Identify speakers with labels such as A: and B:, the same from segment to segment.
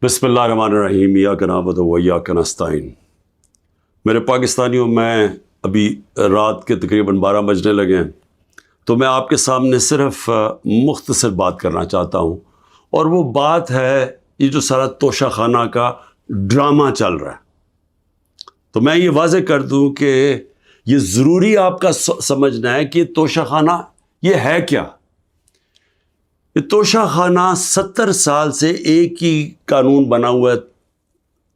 A: بسم اللہ الرحمن الرحیم ایاک نعبد و ایاک نستعین۔ میرے پاکستانیوں، میں ابھی رات کے تقریباً 12 بجنے لگے ہیں، تو میں آپ کے سامنے صرف مختصر بات کرنا چاہتا ہوں، اور وہ بات ہے یہ جو سارا توشہ خانہ کا ڈرامہ چل رہا ہے۔ تو میں یہ واضح کر دوں کہ یہ ضروری آپ کا سمجھنا ہے کہ یہ توشہ خانہ یہ ہے کیا۔ یہ توشہ خانہ 70 سال سے ایک ہی قانون بنا ہوا ہے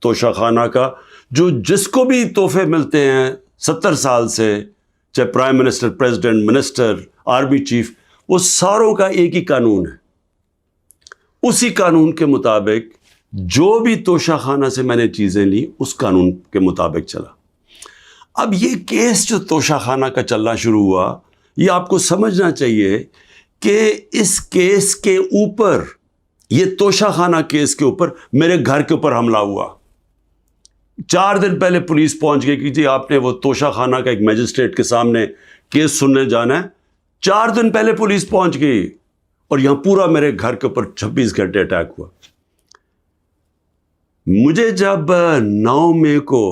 A: توشہ خانہ کا، جو جس کو بھی تحفے ملتے ہیں 70 سال سے، چاہے prime minister, president, minister, army chief, وہ ساروں کا ایک ہی قانون ہے۔ اسی قانون کے مطابق جو بھی توشہ خانہ سے میں نے چیزیں لی، اس قانون کے مطابق چلا۔ اب یہ کیس جو توشہ خانہ کا چلنا شروع ہوا، یہ آپ کو سمجھنا چاہیے کہ اس کیس کے اوپر، یہ توشہ خانہ کیس کے اوپر میرے گھر کے اوپر حملہ ہوا۔ 4 دن پہلے پولیس پہنچ گئی کہ جی آپ نے وہ توشہ خانہ کا ایک میجسٹریٹ کے سامنے کیس سننے جانا ہے۔ 4 دن پہلے پولیس پہنچ گئی، اور یہاں پورا میرے گھر کے اوپر 26 گھنٹے اٹیک ہوا۔ مجھے جب 9 مئی کو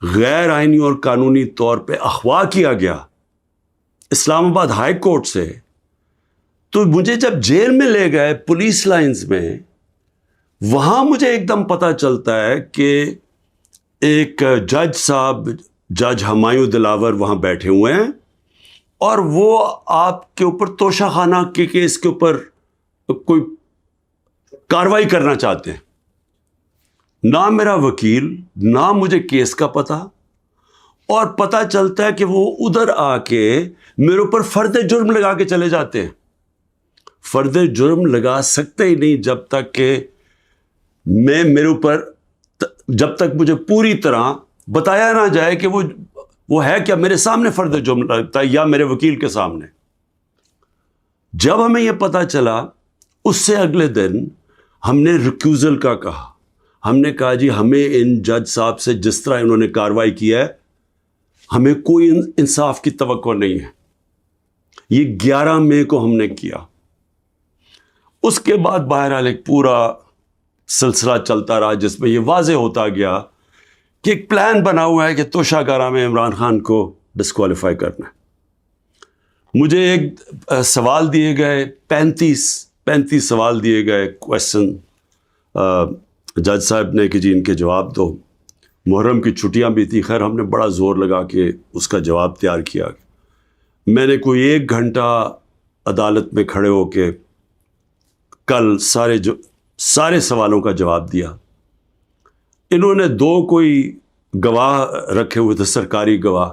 A: غیر آئینی اور قانونی طور پہ اغوا کیا گیا اسلام آباد ہائی کورٹ سے، تو مجھے جب جیل میں لے گئے پولیس لائنز میں، وہاں مجھے ایک دم پتہ چلتا ہے کہ ایک جج صاحب، جج ہمایوں دلاور وہاں بیٹھے ہوئے ہیں، اور وہ آپ کے اوپر توشہ خانہ کے کیس کے اوپر کوئی کاروائی کرنا چاہتے ہیں۔ نہ میرا وکیل، نہ مجھے کیس کا پتہ، اور پتہ چلتا ہے کہ وہ ادھر آ کے میرے اوپر فرد جرم لگا کے چلے جاتے ہیں۔ فرد جرم لگا سکتے ہی نہیں جب تک کہ میرے اوپر، جب تک مجھے پوری طرح بتایا نہ جائے کہ وہ ہے کیا، میرے سامنے فرد جرم لگتا ہے یا میرے وکیل کے سامنے۔ جب ہمیں یہ پتہ چلا، اس سے اگلے دن ہم نے ریکیوزل کا کہا۔ ہم نے کہا جی ہمیں ان جج صاحب سے جس طرح انہوں نے کارروائی کی ہے، ہمیں کوئی انصاف کی توقع نہیں ہے۔ یہ 11 مئی کو ہم نے کیا۔ اس کے بعد بہرحال ایک پورا سلسلہ چلتا رہا، جس میں یہ واضح ہوتا گیا کہ ایک پلان بنا ہوا ہے کہ توشہ خانہ میں عمران خان کو ڈسکوالیفائی کرنا ہے۔ مجھے ایک سوال دیے گئے، 35 سوال دیے گئے، کویسچن جج صاحب نے کہ جی ان کے جواب دو۔ محرم کی چھٹیاں بھی تھی، خیر ہم نے بڑا زور لگا کے اس کا جواب تیار کیا۔ میں نے کوئی 1 گھنٹہ عدالت میں کھڑے ہو کے کل سارے سوالوں کا جواب دیا۔ انہوں نے 2 کوئی گواہ رکھے ہوئے تھے، سرکاری گواہ۔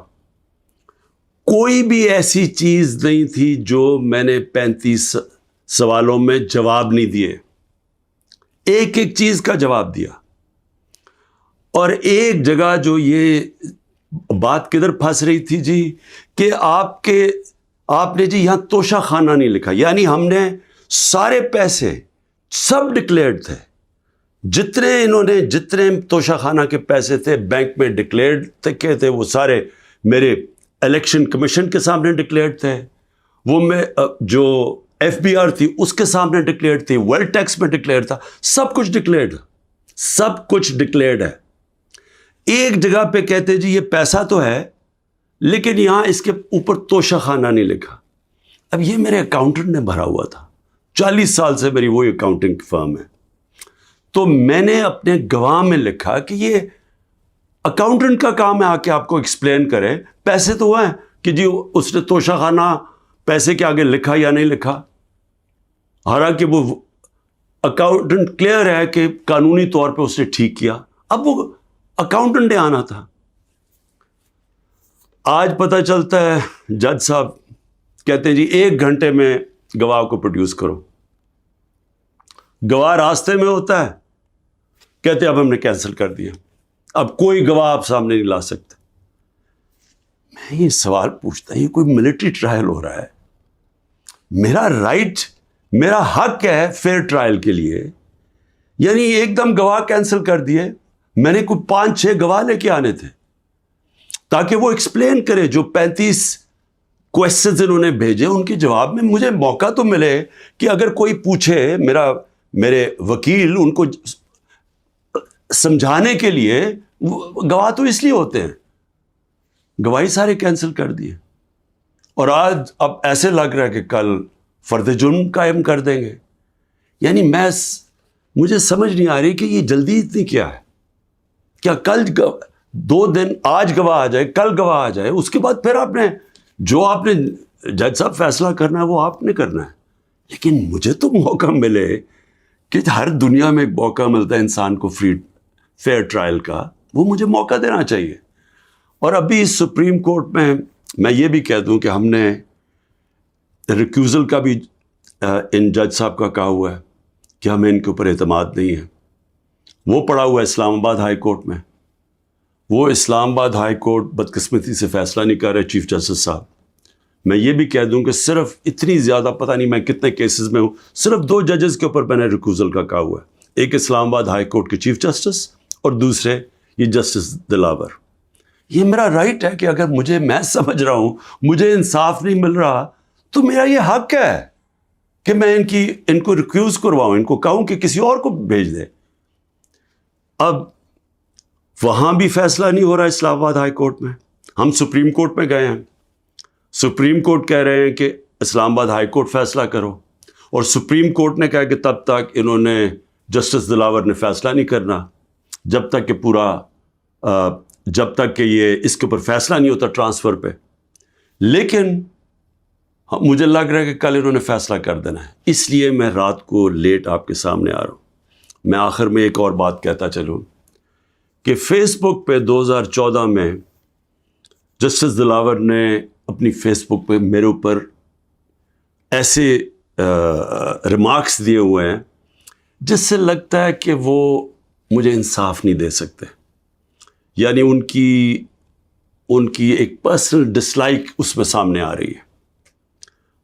A: کوئی بھی ایسی چیز نہیں تھی جو میں نے 35 سوالوں میں جواب نہیں دیے، ایک چیز کا جواب دیا۔ اور ایک جگہ جو یہ بات کدھر پھنس رہی تھی جی، کہ آپ نے جی یہاں توشہ خانہ نہیں لکھا، یعنی ہم نے سارے پیسے سب ڈکلیئرڈ تھے، جتنے توشہ خانہ کے پیسے تھے بینک میں ڈکلیئرڈ تھے، وہ سارے میرے الیکشن کمیشن کے سامنے ڈکلیئرڈ تھے، وہ میں جو ایف بی آر تھی اس کے سامنے ڈکلیئرڈ تھی، ویلتھ ٹیکس میں ڈکلیئرڈ تھا، سب کچھ ڈکلیئرڈ ہے۔ ایک جگہ پہ کہتے جی یہ پیسہ تو ہے، لیکن یہاں اس کے اوپر توشہ خانہ نہیں لکھا۔ اب یہ میرے اکاؤنٹنٹ نے بھرا ہوا تھا، 40 سال سے میری وہی اکاؤنٹنگ فرم ہے۔ تو میں نے اپنے گواہ میں لکھا کہ یہ اکاؤنٹنٹ کا کام ہے آ کے آپ کو ایکسپلین کرے، پیسے تو ہیں کہ جی اس نے توشہ خانہ پیسے کے آگے لکھا یا نہیں لکھا۔ حالانکہ وہ اکاؤنٹنٹ کلیئر ہے کہ قانونی طور پہ اس نے ٹھیک کیا، اب وہ اکاؤنٹنٹ نے آنا تھا۔ آج پتہ چلتا ہے جج صاحب کہتے ہیں جی 1 گھنٹے میں گواہ کو پروڈیوس کرو۔ گواہ راستے میں ہوتا ہے، کہتے اب ہم نے کینسل کر دیا، اب کوئی گواہ آپ سامنے نہیں لا سکتے۔ میں یہ سوال پوچھتا ہوں، یہ کوئی ملٹری ٹرائل ہو رہا ہے، میرا رائٹ، میرا حق ہے فیئر ٹرائل کے لیے، یعنی ایک دم گواہ کینسل کر دیے۔ میں نے کوئی 5-6 گواہ لے کے آنے تھے تاکہ وہ ایکسپلین کرے، جو 35 کویسچنز انہوں نے بھیجے ان کے جواب میں مجھے موقع تو ملے کہ اگر کوئی پوچھے، میرے وکیل ان کو سمجھانے کے لیے گواہ تو اس لیے ہوتے ہیں، گواہی سارے کینسل کر دیے، اور آج اب ایسے لگ رہا ہے کہ کل فرد جرم قائم کر دیں گے. یعنی مجھے سمجھ نہیں آ رہی کہ یہ جلدی اتنی کیا ہے. کیا کل 2 دن، آج گواہ آ جائے، کل گواہ آ جائے، اس کے بعد پھر آپ نے جج صاحب فیصلہ کرنا ہے وہ آپ نے کرنا ہے. لیکن مجھے تو موقع ملے کہ ہر دنیا میں ایک موقع ملتا ہے انسان کو فیئر ٹرائل کا، وہ مجھے موقع دینا چاہیے. اور ابھی سپریم کورٹ میں یہ بھی کہہ دوں کہ ہم نے ریکیوزل کا بھی ان جج صاحب کا کہا ہوا ہے کہ ہمیں ان کے اوپر اعتماد نہیں ہے. وہ پڑا ہوا ہے اسلام آباد ہائی کورٹ میں. وہ اسلام آباد ہائی کورٹ بدقسمتی سے فیصلہ نہیں کر رہے چیف جسٹس صاحب. میں یہ بھی کہہ دوں کہ صرف اتنی زیادہ پتہ نہیں میں کتنے کیسز میں ہوں، صرف 2 ججز کے اوپر میں نے ریکوزل کا کہا ہوا ہے. ایک اسلام آباد ہائی کورٹ کے چیف جسٹس اور دوسرے یہ جسٹس دلاور. یہ میرا رائٹ ہے کہ اگر میں سمجھ رہا ہوں مجھے انصاف نہیں مل رہا تو میرا یہ حق ہے کہ میں ان کو ریکیوز کرواؤں، ان کو کہوں کہ کسی اور کو بھیج دے. اب وہاں بھی فیصلہ نہیں ہو رہا اسلام آباد ہائی کورٹ میں. ہم سپریم کورٹ میں گئے ہیں، سپریم کورٹ کہہ رہے ہیں کہ اسلام آباد ہائی کورٹ فیصلہ کرو، اور سپریم کورٹ نے کہا کہ تب تک انہوں نے جسٹس دلاور نے فیصلہ نہیں کرنا جب تک کہ یہ اس کے اوپر فیصلہ نہیں ہوتا ٹرانسفر پہ. لیکن مجھے لگ رہا ہے کہ کل انہوں نے فیصلہ کر دینا ہے، اس لیے میں رات کو لیٹ آپ کے سامنے آ رہا ہوں. میں آخر میں ایک اور بات کہتا چلوں کہ فیس بک پہ 2014 میں جسٹس دلاور نے اپنی فیس بک پہ میرے اوپر ایسے ریمارکس دیے ہوئے ہیں جس سے لگتا ہے کہ وہ مجھے انصاف نہیں دے سکتے. یعنی ان کی ایک پرسنل ڈسلائک اس میں سامنے آ رہی ہے.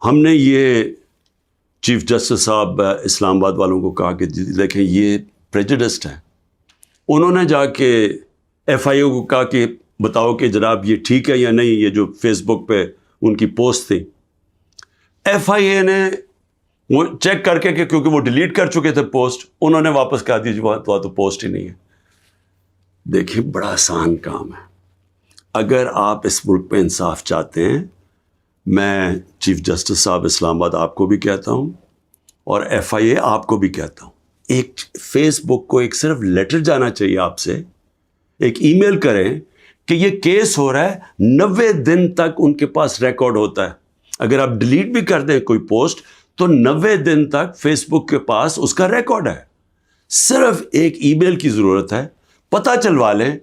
A: ہم نے یہ چیف جسٹس صاحب اسلام آباد والوں کو کہا کہ دیکھیں یہ پریجوڈسڈ ہے. انہوں نے جا کے ایف آئی او کو کہا کہ بتاؤ کہ جناب یہ ٹھیک ہے یا نہیں، یہ جو فیس بک پہ ان کی پوسٹ تھی. ایف آئی اے نے وہ چیک کر کے کہ کیونکہ وہ ڈیلیٹ کر چکے تھے پوسٹ، انہوں نے واپس کہا دی وہاں تو پوسٹ ہی نہیں ہے. دیکھیں بڑا آسان کام ہے. اگر آپ اس ملک پہ انصاف چاہتے ہیں، میں چیف جسٹس صاحب اسلام آباد آپ کو بھی کہتا ہوں اور ایف آئی اے آپ کو بھی کہتا ہوں، ایک فیس بک کو ایک صرف لیٹر جانا چاہیے آپ سے، ایک ای میل کریں کہ یہ کیس ہو رہا ہے. 90 دن تک ان کے پاس ریکارڈ ہوتا ہے. اگر آپ ڈیلیٹ بھی کر دیں کوئی پوسٹ تو 90 دن تک فیس بک کے پاس اس کا ریکارڈ ہے. صرف ایک ای میل کی ضرورت ہے. پتہ چلوا لیں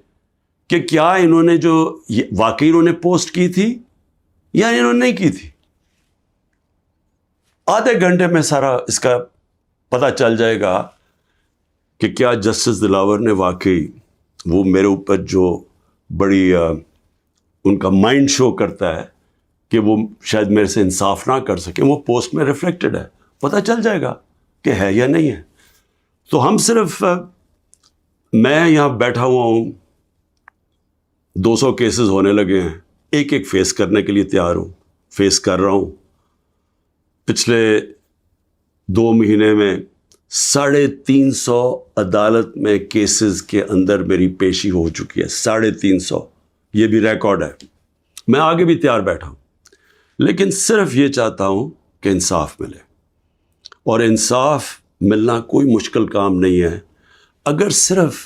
A: کہ کیا انہوں نے جو واقعی انہوں نے پوسٹ کی تھی یا انہوں نے نہیں کی تھی. آدھے گھنٹے میں سارا اس کا پتہ چل جائے گا کہ کیا جسٹس دلاور نے واقعی وہ میرے اوپر جو بڑی ان کا مائنڈ شو کرتا ہے کہ وہ شاید میرے سے انصاف نہ کر سکے، وہ پوسٹ میں ریفلیکٹڈ ہے. پتہ چل جائے گا کہ ہے یا نہیں ہے. تو ہم صرف میں یہاں بیٹھا ہوا ہوں، 200 کیسز ہونے لگے ہیں، ایک فیس کرنے کے لیے تیار ہوں، فیس کر رہا ہوں. پچھلے 2 مہینے میں 350 عدالت میں کیسز کے اندر میری پیشی ہو چکی ہے. 350، یہ بھی ریکارڈ ہے. میں آگے بھی تیار بیٹھا ہوں، لیکن صرف یہ چاہتا ہوں کہ انصاف ملے. اور انصاف ملنا کوئی مشکل کام نہیں ہے. اگر صرف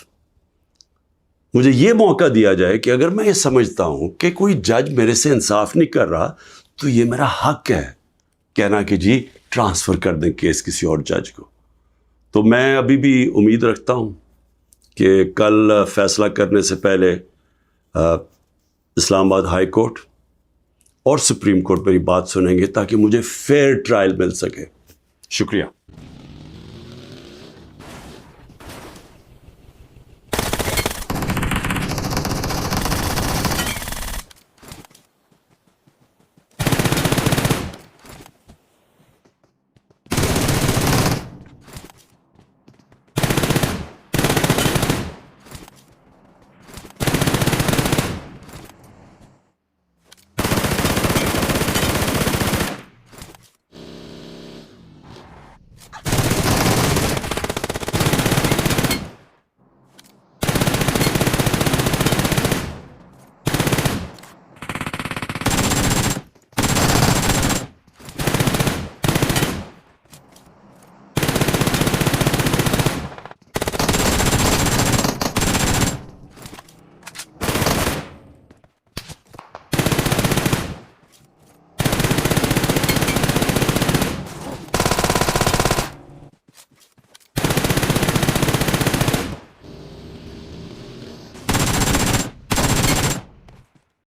A: مجھے یہ موقع دیا جائے کہ اگر میں یہ سمجھتا ہوں کہ کوئی جج میرے سے انصاف نہیں کر رہا تو یہ میرا حق ہے کہنا کہ جی ٹرانسفر کر دیں کیس کسی اور جج کو. تو میں ابھی بھی امید رکھتا ہوں کہ کل فیصلہ کرنے سے پہلے اسلام آباد ہائی کورٹ اور سپریم کورٹ میری بات سنیں گے تاکہ مجھے فیئر ٹرائل مل سکے. شکریہ.